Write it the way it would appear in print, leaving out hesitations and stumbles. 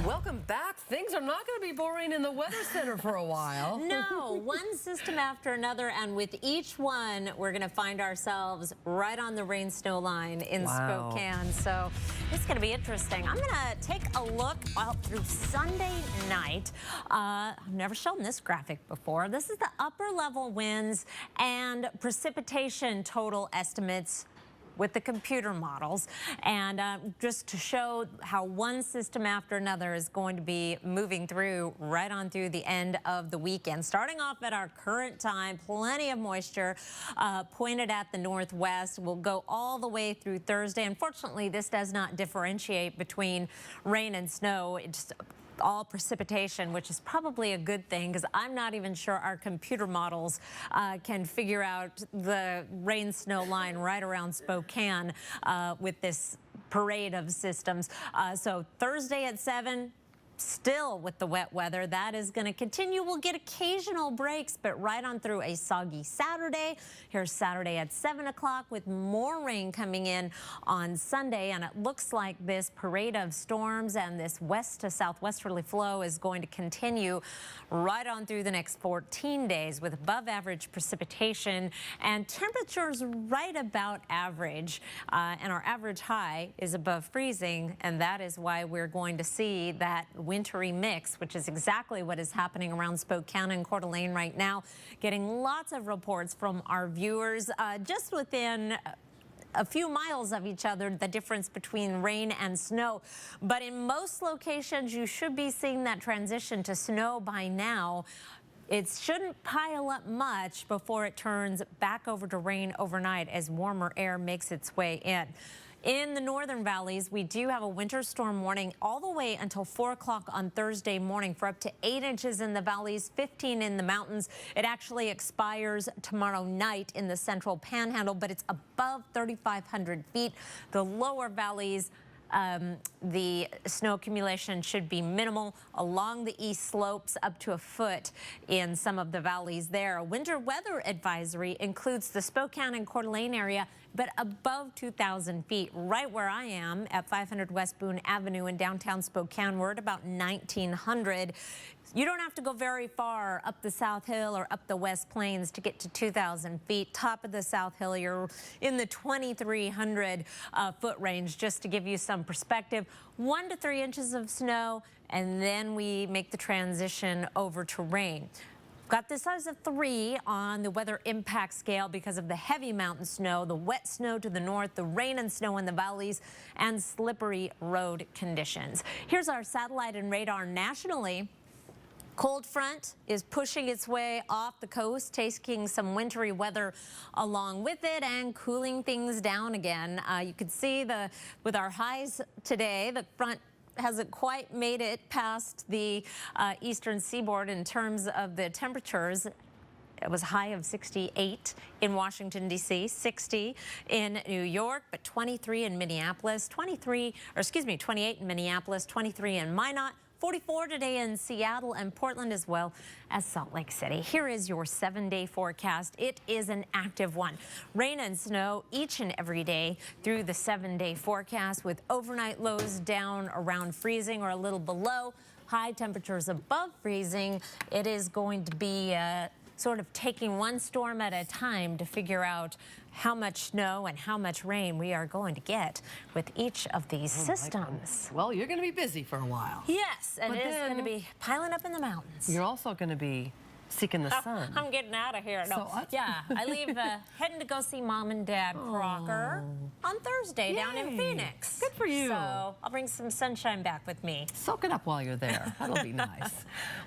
Welcome back. Things are not going to be boring in the Weather Center for a while. No, one system after another, and with each one, we're going to find ourselves right on the rain-snow line in Spokane. So it's going to be interesting. I'm going to take a look out through Sunday night. I've never shown this graphic before. This is the upper level winds and precipitation total estimates with the computer models, and just to show how one system after another is going to be moving through right on through the end of the weekend. Starting off at our current time, plenty of moisture pointed at the northwest. Will go all the way through Thursday. Unfortunately, this does not differentiate between rain and snow. It's all precipitation, which is probably a good thing because I'm not even sure our computer models can figure out the rain-snow line right around Spokane with this parade of systems. So Thursday at 7. Still with the wet weather, that is going to continue. We'll get occasional breaks, but right on through a soggy Saturday. Here's Saturday at 7 o'clock with more rain coming in on Sunday, and it looks like this parade of storms and this west to southwesterly flow is going to continue right on through the next 14 days with above average precipitation and temperatures right about average, and our average high is above freezing, and that is why we're going to see that wintry mix, which is exactly what is happening around Spokane and Coeur d'Alene right now. Getting lots of reports from our viewers just within a few miles of each other, the difference between rain and snow. But in most locations, you should be seeing that transition to snow by now. It shouldn't pile up much before it turns back over to rain overnight as warmer air makes its way in. In the northern valleys, we do have a winter storm warning all the way until 4 o'clock on Thursday morning for up to 8 inches in the valleys, 15 in the mountains. It actually expires tomorrow night in the central panhandle, but it's above 3,500 feet. The lower valleys, the snow accumulation should be minimal along the east slopes, up to a foot in some of the valleys there. A winter weather advisory includes the Spokane and Coeur d'Alene area, but above 2,000 feet. Right where I am at 500 West Boone Avenue in downtown Spokane, we're at about 1,900. You don't have to go very far up the South Hill or up the West Plains to get to 2,000 feet. Top of the South Hill, you're in the 2,300 foot range, just to give you some perspective. 1 to 3 inches of snow, and then we make the transition over to rain. Got this as a 3 on the weather impact scale because of the heavy mountain snow, the wet snow to the north, the rain and snow in the valleys, and slippery road conditions. Here's our satellite and radar nationally. Cold front is pushing its way off the coast, taking some wintry weather along with it and cooling things down again. You can see with our highs today, the front hasn't quite made it past the eastern seaboard in terms of the temperatures. It was a high of 68 in Washington, D.C., 60 in New York, but 23 in Minneapolis, 28 in Minneapolis, 23 in Minot, 44 today in Seattle and Portland, as well as Salt Lake City. Here is your 7-day forecast. It is an active one. Rain and snow each and every day through the 7-day forecast, with overnight lows down around freezing or a little below, high temperatures above freezing. It is going to be sort of taking one storm at a time to figure out how much snow and how much rain we are going to get with each of these systems. Well, you're going to be busy for a while. Yes, and it is going to be piling up in the mountains. You're also going to be seeking the sun. I'm getting out of here. No, yeah, I leave heading to go see Mom and Dad Crocker on Thursday down in Phoenix. Good for you. So I'll bring some sunshine back with me. Soak it up while you're there. That'll be nice.